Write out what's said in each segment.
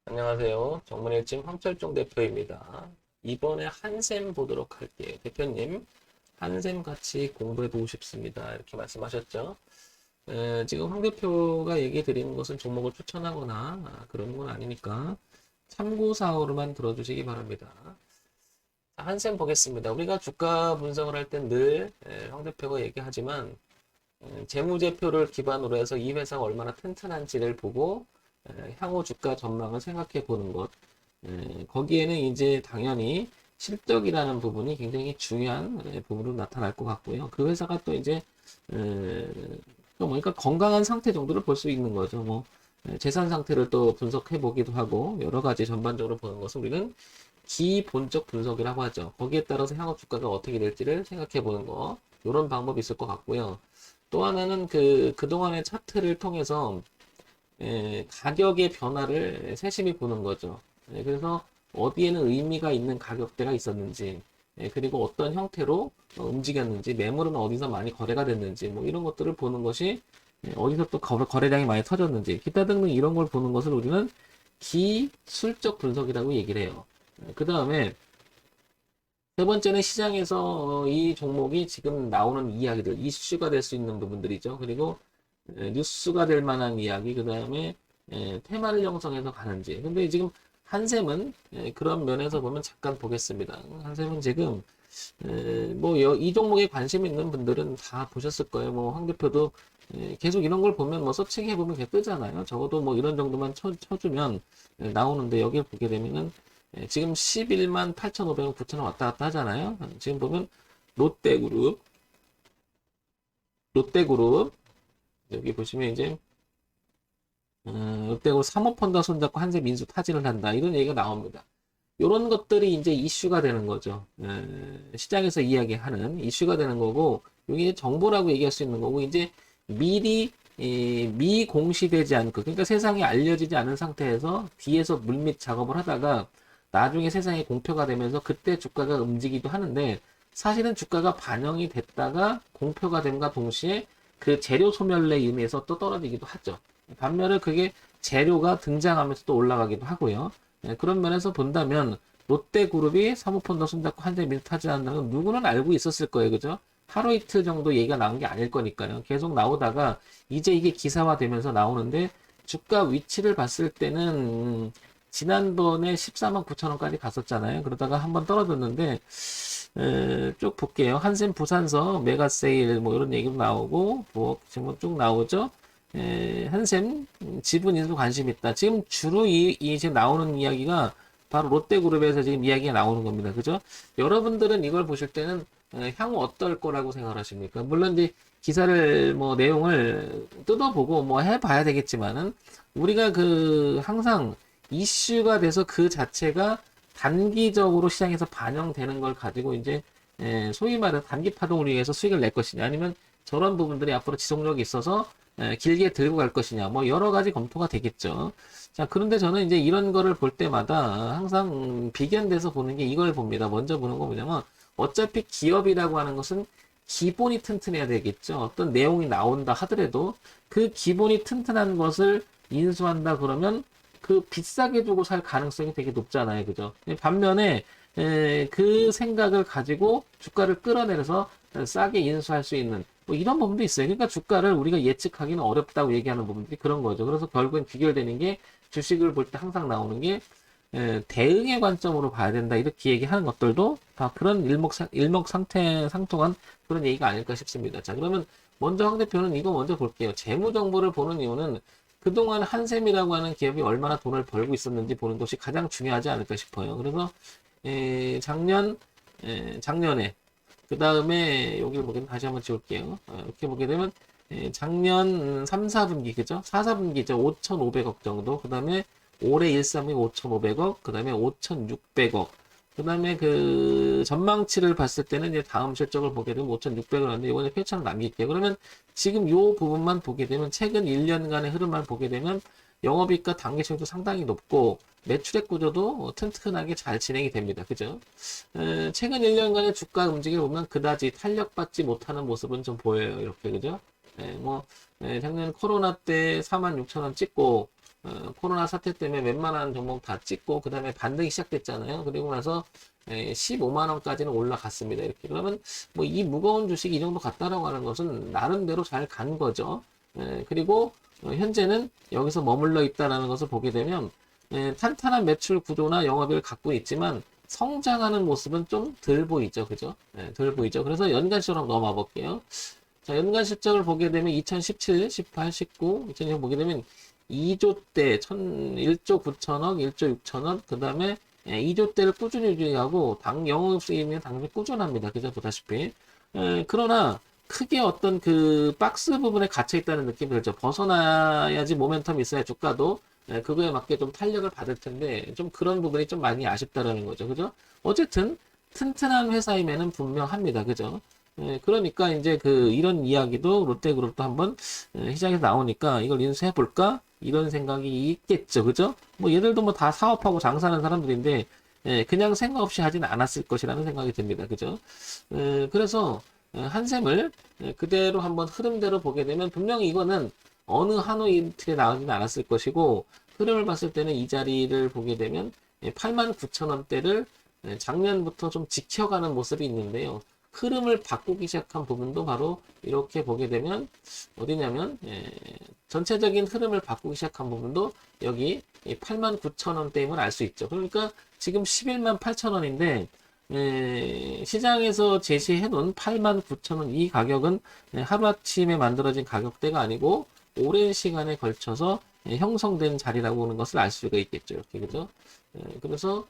안녕하세요. 정문일진 황철종 대표입니다. 이번에 한샘 보도록 할게요. 대표님, 한샘 같이 공부해보고 싶습니다. 이렇게 말씀하셨죠. 지금 황 대표가 얘기 드리는 것은 종목을 추천하거나 그런 건 아니니까 참고사항으로만 들어주시기 바랍니다. 한샘 보겠습니다. 우리가 주가 분석을 할 땐 늘 황 대표가 얘기하지만 재무제표를 기반으로 해서 이 회사가 얼마나 튼튼한지를 보고 향후 주가 전망을 생각해 보는 것. 거기에는 이제 당연히 실적이라는 부분이 굉장히 중요한 부분으로 나타날 것 같고요. 그 회사가 또 이제 또 그러니까 건강한 상태 정도를 볼 수 있는 거죠. 뭐 재산 상태를 또 분석해 보기도 하고 여러 가지 전반적으로 보는 것을 우리는 기본적 분석이라고 하죠. 거기에 따라서 향후 주가가 어떻게 될지를 생각해 보는 거. 이런 방법이 있을 것 같고요. 또 하나는 그동안의 차트를 통해서 가격의 변화를 세심히 보는 거죠. 그래서 어디에는 의미가 있는 가격대가 있었는지, 그리고 어떤 형태로 움직였는지, 매물은 어디서 많이 거래가 됐는지, 뭐 이런 것들을 보는 것이 어디서 또 거래량이 많이 터졌는지, 기타 등등 이런 걸 보는 것을 우리는 기술적 분석이라고 얘기를 해요. 그 다음에 세 번째는 시장에서 이 종목이 지금 나오는 이야기들, 이슈가 될 수 있는 부분들이죠. 그리고 뉴스가 될 만한 이야기, 그 다음에 테마를 형성해서 가는지. 근데 지금 한샘은 그런 면에서 보면 잠깐 보겠습니다. 한샘은 지금 뭐 이 종목에 관심 있는 분들은 다 보셨을 거예요. 뭐 황 대표도 계속 이런 걸 보면 뭐 서칭해 보면 그게 뜨잖아요. 적어도 뭐 이런 정도만 쳐주면 나오는데 여기를 보게 되면은 지금 11만 8,500원, 9,000원 왔다 갔다 하잖아요. 지금 보면 롯데그룹, 롯데그룹 여기 보시면 이제 롯데그룹 사모펀드 손잡고 한샘 인수 타진을 한다 이런 얘기가 나옵니다. 이런 것들이 이제 이슈가 되는 거죠. 시장에서 이야기하는 이슈가 되는 거고, 이게 정보라고 얘기할 수 있는 거고, 이제 미리 미공시되지 않고, 그러니까 세상에 알려지지 않은 상태에서 뒤에서 물밑 작업을 하다가 나중에 세상에 공표가 되면서 그때 주가가 움직이기도 하는데, 사실은 주가가 반영이 됐다가 공표가 됨과 동시에 그 재료 소멸에 의해서 또 떨어지기도 하죠. 반면에 그게 재료가 등장하면서 또 올라가기도 하고요. 그런 면에서 본다면 롯데그룹이 사모펀드 손잡고 한대 밀타지한다는 건 누구는 알고 있었을 거예요. 그죠? 하루 이틀 정도 얘기가 나온 게 아닐 거니까요. 계속 나오다가 이제 이게 기사화되면서 나오는데 주가 위치를 봤을 때는 지난번에 14만 9천 원까지 갔었잖아요. 그러다가 한번 떨어졌는데 쭉 볼게요. 한샘 부산서 메가세일 뭐 이런 얘기도 나오고 뭐 지금 쭉 나오죠. 한샘 지분 인수 관심 있다. 지금 주로 지금 나오는 이야기가 바로 롯데그룹에서 지금 이야기가 나오는 겁니다. 그죠? 여러분들은 이걸 보실 때는 향후 어떨 거라고 생각하십니까? 물론 이제 기사를 뭐 내용을 뜯어보고 뭐 해봐야 되겠지만은 우리가 항상 이슈가 돼서 그 자체가 단기적으로 시장에서 반영되는 걸 가지고 이제 소위 말해 단기 파동을 위해서 수익을 낼 것이냐 아니면 저런 부분들이 앞으로 지속력이 있어서 길게 들고 갈 것이냐 뭐 여러 가지 검토가 되겠죠. 자, 그런데 저는 이제 이런 거를 볼 때마다 항상 비견돼서 보는 게 이걸 봅니다. 먼저 보는 거 뭐냐면 어차피 기업이라고 하는 것은 기본이 튼튼해야 되겠죠. 어떤 내용이 나온다 하더라도 그 기본이 튼튼한 것을 인수한다 그러면 그 비싸게 주고 살 가능성이 되게 높잖아요. 그죠? 반면에 그 생각을 가지고 주가를 끌어내려서 싸게 인수할 수 있는 뭐 이런 부분도 있어요. 그러니까 주가를 우리가 예측하기는 어렵다고 얘기하는 부분들이 그런 거죠. 그래서 결국엔 귀결되는 게 주식을 볼 때 항상 나오는 게 대응의 관점으로 봐야 된다 이렇게 얘기하는 것들도 다 그런 일목상통한 그런 얘기가 아닐까 싶습니다. 자, 그러면 먼저 황 대표는 이거 먼저 볼게요. 재무 정보를 보는 이유는 그동안 한샘이라고 하는 기업이 얼마나 돈을 벌고 있었는지 보는 것이 가장 중요하지 않을까 싶어요. 그래서 작년에 그 다음에 여기를 보게 되면 다시 한번 지울게요. 이렇게 보게 되면 작년 3, 4분기 그죠? 4, 4분기죠. 5,500억 정도. 그 다음에 올해 1, 3분기 5,500억. 그 다음에 5,600억. 그 다음에 그 전망치를 봤을 때는 이제 다음 실적을 보게 되면 5,600을 하는데 이번에 표창 남길게요. 그러면 지금 요 부분만 보게 되면 최근 1년간의 흐름만 보게 되면 영업이익과 당기순이익도 상당히 높고 매출액 구조도 튼튼하게 잘 진행이 됩니다. 그죠? 최근 1년간의 주가 움직임을 보면 그다지 탄력받지 못하는 모습은 좀 보여요. 이렇게 그죠? 작년 코로나 때 46,000원 찍고 코로나 사태 때문에 웬만한 종목 다 찍고 그 다음에 반등이 시작됐잖아요. 그리고 나서 15만 원까지는 올라갔습니다. 이렇게 그러면 뭐 이 무거운 주식이 이 정도 갔다라고 하는 것은 나름대로 잘 간 거죠. 그리고 현재는 여기서 머물러 있다라는 것을 보게 되면 탄탄한 매출 구조나 영업을 갖고 있지만 성장하는 모습은 좀 덜 보이죠. 그죠? 덜 보이죠. 그래서 연간 실적으로 한번 넘어가 볼게요. 자, 연간 실적을 보게 되면 2017, 18, 19, 2020 보게 되면 2조 대 1조 9천억, 1조 6천억, 그 다음에 2조 대를 꾸준히 유지하고 영업수익은 당연히 꾸준합니다. 그죠? 보다시피. 그러나 크게 어떤 그 박스 부분에 갇혀 있다는 느낌이 들죠. 벗어나야지 모멘텀이 있어야 주가도 그거에 맞게 좀 탄력을 받을 텐데 좀 그런 부분이 좀 많이 아쉽다라는 거죠. 그죠? 어쨌든 튼튼한 회사임에는 분명합니다. 그죠? 그러니까 이제 이런 이야기도 롯데그룹도 한번 시장에서 나오니까 이걸 인수해 볼까? 이런 생각이 있겠죠. 그죠? 뭐 얘들도 뭐 다 사업하고 장사하는 사람들인데 그냥 생각 없이 하지는 않았을 것이라는 생각이 듭니다. 그죠? 그래서 한샘을 그대로 한번 흐름대로 보게 되면 분명히 이거는 어느 한우 이틀에 나오지는 않았을 것이고 흐름을 봤을 때는 이 자리를 보게 되면 89,000원대를 작년부터 좀 지켜가는 모습이 있는데요. 흐름을 바꾸기 시작한 부분도 바로 이렇게 보게 되면 어디냐면 전체적인 흐름을 바꾸기 시작한 부분도 여기 89,000원대임을 알 수 있죠. 그러니까 지금 11만 8천원인데 시장에서 제시해 놓은 89,000원 이 가격은 하루아침에 만들어진 가격대가 아니고 오랜 시간에 걸쳐서 형성된 자리라고 하는 것을 알 수가 있겠죠. 이렇게 그죠? 그래서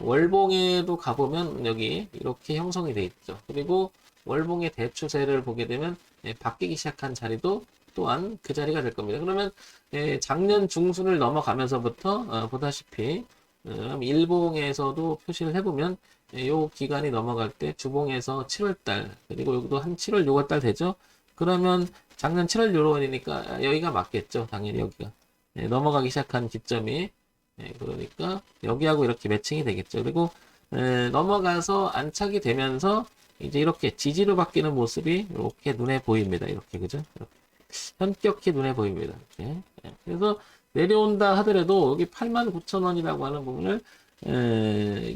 월봉에도 가보면 여기 이렇게 형성이 되어 있죠. 그리고 월봉의 대추세를 보게 되면 바뀌기 시작한 자리도 또한 그 자리가 될 겁니다. 그러면 작년 중순을 넘어가면서부터 보다시피 일봉에서도 표시를 해보면 요 기간이 넘어갈 때 주봉에서 7월달 그리고 여기도 한 7월 6월달 되죠. 그러면 작년 7월 6월이니까 여기가 맞겠죠. 당연히 여기가 넘어가기 시작한 기점이 그러니까 여기하고 이렇게 매칭이 되겠죠. 그리고 넘어가서 안착이 되면서 이제 이렇게 지지로 바뀌는 모습이 이렇게 눈에 보입니다. 이렇게 그죠? 이렇게. 현격히 눈에 보입니다. 이렇게. 그래서 내려온다 하더라도 여기 89,000원이라고 하는 부분을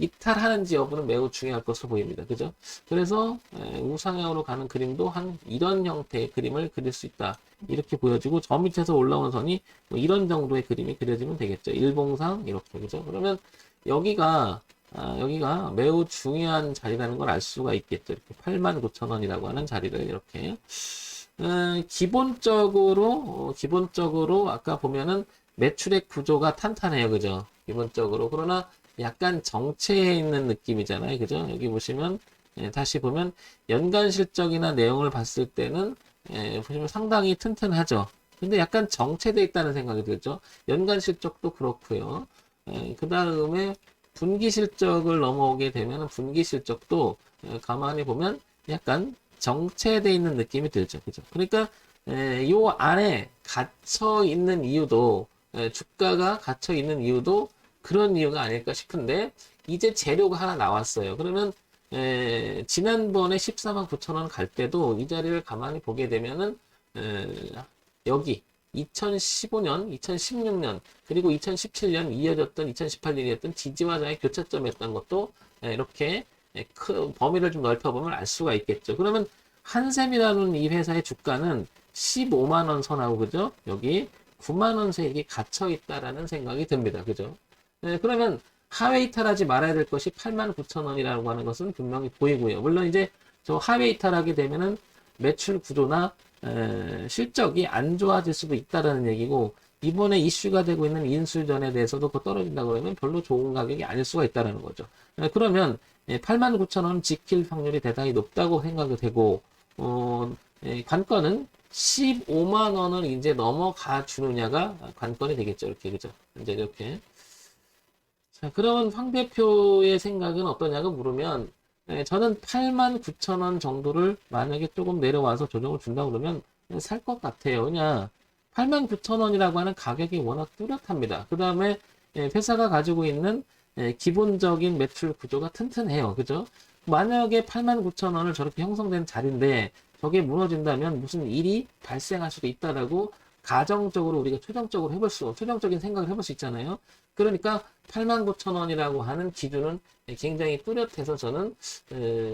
이탈하는지 여부는 매우 중요할 것으로 보입니다. 그죠? 그래서 우상향으로 가는 그림도 한 이런 형태의 그림을 그릴 수 있다. 이렇게 보여지고 저 밑에서 올라온 선이 뭐 이런 정도의 그림이 그려지면 되겠죠. 일봉상 이렇게 그죠? 그러면 여기가 매우 중요한 자리라는 걸 알 수가 있겠죠. 이렇게 89,000원이라고 하는 자리를 이렇게 기본적으로 아까 보면은 매출의 구조가 탄탄해요. 그죠? 기본적으로. 그러나 약간 정체해 있는 느낌이잖아요. 그죠? 여기 보시면, 다시 보면, 연간 실적이나 내용을 봤을 때는, 보시면 상당히 튼튼하죠. 근데 약간 정체돼 있다는 생각이 들죠. 연간 실적도 그렇고요. 그 다음에 분기 실적을 넘어오게 되면 분기 실적도 가만히 보면 약간 정체돼 있는 느낌이 들죠. 그죠? 그러니까, 요 안에 갇혀 있는 이유도, 주가가 갇혀 있는 이유도 그런 이유가 아닐까 싶은데 이제 재료가 하나 나왔어요. 그러면 지난번에 14만 9천원 갈 때도 이 자리를 가만히 보게 되면은 여기 2015년, 2016년 그리고 2017년 이어졌던 2018년이었던 지지와 저항의 교차점이었던 것도 이렇게 범위를 좀 넓혀보면 알 수가 있겠죠. 그러면 한샘이라는 이 회사의 주가는 15만 원 선하고 그죠? 여기 9만 원 세액이 갇혀 있다라는 생각이 듭니다. 그죠? 그러면 하회 이탈하지 말아야 될 것이 89,000원이라고 하는 것은 분명히 보이고요. 물론 이제 저 하회 이탈하게 되면은 매출 구조나 실적이 안 좋아질 수도 있다라는 얘기고 이번에 이슈가 되고 있는 인수전에 대해서도 그거 떨어진다 그러면 별로 좋은 가격이 아닐 수가 있다라는 거죠. 그러면 89,000원 지킬 확률이 대단히 높다고 생각이 되고 관건은 15만 원을 이제 넘어가 주느냐가 관건이 되겠죠. 이렇게 그죠? 이제 이렇게. 자, 그러면 황 대표의 생각은 어떠냐고 물으면 저는 89,000원 정도를 만약에 조금 내려와서 조정을 준다고 그러면 살 것 같아요. 그냥 89,000원이라고 하는 가격이 워낙 뚜렷합니다. 그 다음에 회사가 가지고 있는 기본적인 매출 구조가 튼튼해요. 그죠? 만약에 89,000원을 저렇게 형성된 자리인데 저게 무너진다면 무슨 일이 발생할 수도 있다라고 가정적으로 우리가 최종적인 생각을 해볼 수 있잖아요. 그러니까 89,000원이라고 하는 기준은 굉장히 뚜렷해서 저는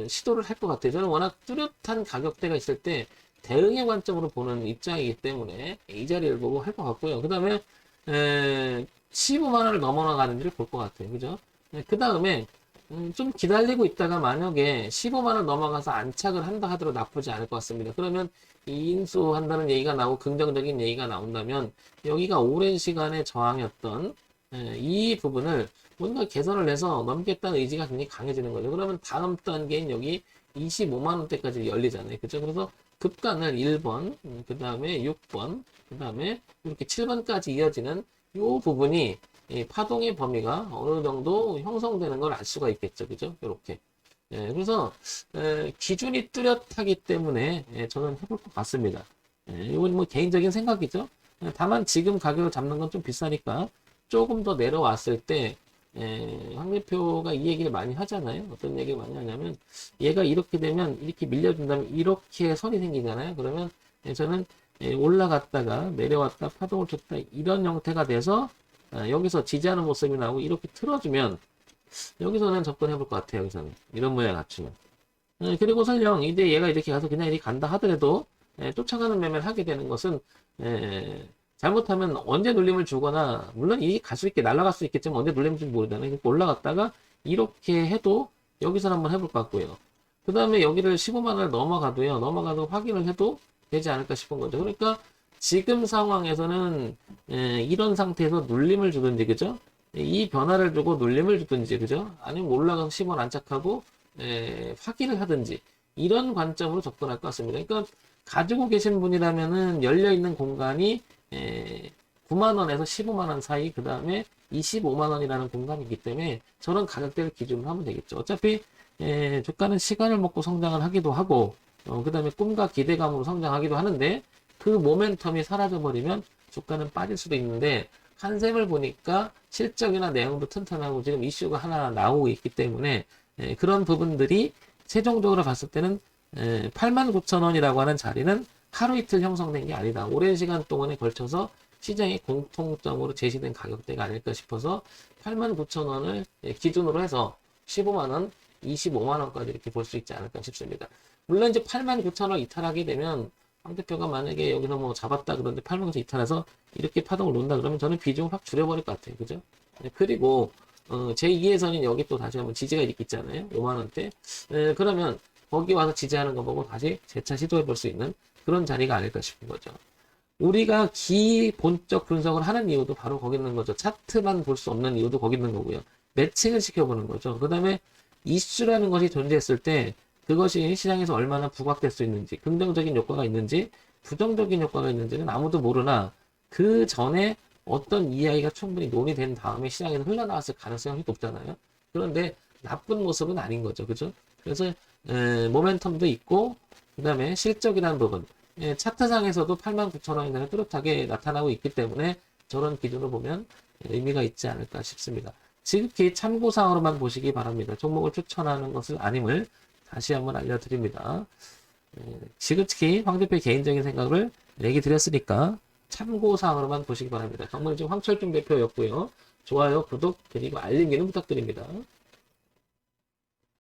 시도를 할 것 같아요. 저는 워낙 뚜렷한 가격대가 있을 때 대응의 관점으로 보는 입장이기 때문에 이 자리를 보고 할 것 같고요. 그 다음에 15만 원을 넘어가는지를 볼 것 같아요. 그죠? 그 다음에 좀 기다리고 있다가 만약에 15만 원 넘어가서 안착을 한다 하더라도 나쁘지 않을 것 같습니다. 그러면 이 인수한다는 얘기가 나오고 긍정적인 얘기가 나온다면 여기가 오랜 시간의 저항이었던 이 부분을 뭔가 개선을 해서 넘겠다는 의지가 굉장히 강해지는 거죠. 그러면 다음 단계인 여기 25만 원대까지 열리잖아요. 그죠? 그래서 급간을 1번, 그 다음에 6번, 그 다음에 이렇게 7번까지 이어지는 이 부분이 파동의 범위가 어느 정도 형성되는 걸 알 수가 있겠죠. 그죠? 이렇게. 그래서 기준이 뚜렷하기 때문에 저는 해볼 것 같습니다. 이건 뭐 개인적인 생각이죠. 다만 지금 가격을 잡는 건 좀 비싸니까 조금 더 내려왔을 때 황 대표가 이 얘기를 많이 하잖아요. 어떤 얘기를 많이 하냐면 얘가 이렇게 되면 이렇게 밀려준다면 이렇게 선이 생기잖아요. 그러면 저는 올라갔다가 내려왔다 파동을 쳤다 이런 형태가 돼서 여기서 지지하는 모습이 나오고 이렇게 틀어주면 여기서는 접근해 볼 것 같아요. 여기서는 이런 모양 갖추면 그리고 설령 이제 얘가 이렇게 가서 그냥 이렇게 간다 하더라도 쫓아가는 매매를 하게 되는 것은 잘못하면 언제 눌림을 주거나 물론 이게 갈 수 있게 날아갈 수 있겠지만 언제 눌림을 줄지 모르잖아요. 그러니까 올라갔다가 이렇게 해도 여기서 한번 해볼 것 같고요. 그 다음에 여기를 15만 원을 넘어가도 확인을 해도 되지 않을까 싶은 거죠. 그러니까 지금 상황에서는 이런 상태에서 눌림을 주든지 그죠? 이 변화를 주고 눌림을 주든지 그죠? 아니면 올라가서 10원 안착하고 확인을 하든지 이런 관점으로 접근할 것 같습니다. 그러니까 가지고 계신 분이라면은 열려있는 공간이 9만 원에서 15만 원 사이 그 다음에 25만 원이라는 공간이기 때문에 저런 가격대를 기준으로 하면 되겠죠. 어차피 주가는 시간을 먹고 성장을 하기도 하고 그 다음에 꿈과 기대감으로 성장하기도 하는데 그 모멘텀이 사라져버리면 주가는 빠질 수도 있는데 한샘을 보니까 실적이나 내용도 튼튼하고 지금 이슈가 하나 나오고 있기 때문에 그런 부분들이 최종적으로 봤을 때는 89,000원이라고 하는 자리는 하루 이틀 형성된 게 아니다. 오랜 시간 동안에 걸쳐서 시장의 공통점으로 제시된 가격대가 아닐까 싶어서 89,000원을 기준으로 해서 15만원, 25만원까지 이렇게 볼 수 있지 않을까 싶습니다. 물론 이제 89,000원 이탈하게 되면 황 대표가 만약에 여기서 뭐 잡았다 그러는데 89,000원 이탈해서 이렇게 파동을 놓는다 그러면 저는 비중을 확 줄여버릴 것 같아요. 그죠? 그리고 제2에서는 여기 또 다시 한번 지지가 이렇게 있잖아요. 5만원대. 그러면 거기 와서 지지하는 거 보고 다시 재차 시도해 볼 수 있는 그런 자리가 아닐까 싶은 거죠. 우리가 기본적 분석을 하는 이유도 바로 거기 있는 거죠. 차트만 볼 수 없는 이유도 거기 있는 거고요. 매칭을 시켜보는 거죠. 그 다음에 이슈라는 것이 존재했을 때 그것이 시장에서 얼마나 부각될 수 있는지, 긍정적인 효과가 있는지, 부정적인 효과가 있는지는 아무도 모르나 그 전에 어떤 이야기가 충분히 논의된 다음에 시장에서 흘러나왔을 가능성이 높잖아요. 그런데 나쁜 모습은 아닌 거죠. 그죠? 그래서 모멘텀도 있고 그 다음에 실적이라는 부분 차트상에서도 89,000원이 뚜렷하게 나타나고 있기 때문에 저런 기준으로 보면 의미가 있지 않을까 싶습니다. 지극히 참고사항으로만 보시기 바랍니다. 종목을 추천하는 것을 아님을 다시 한번 알려드립니다. 지극히 황 대표의 개인적인 생각을 얘기 드렸으니까 참고사항으로만 보시기 바랍니다. 정말 지금 황철중 대표였고요. 좋아요, 구독, 그리고 알림 기능 부탁드립니다.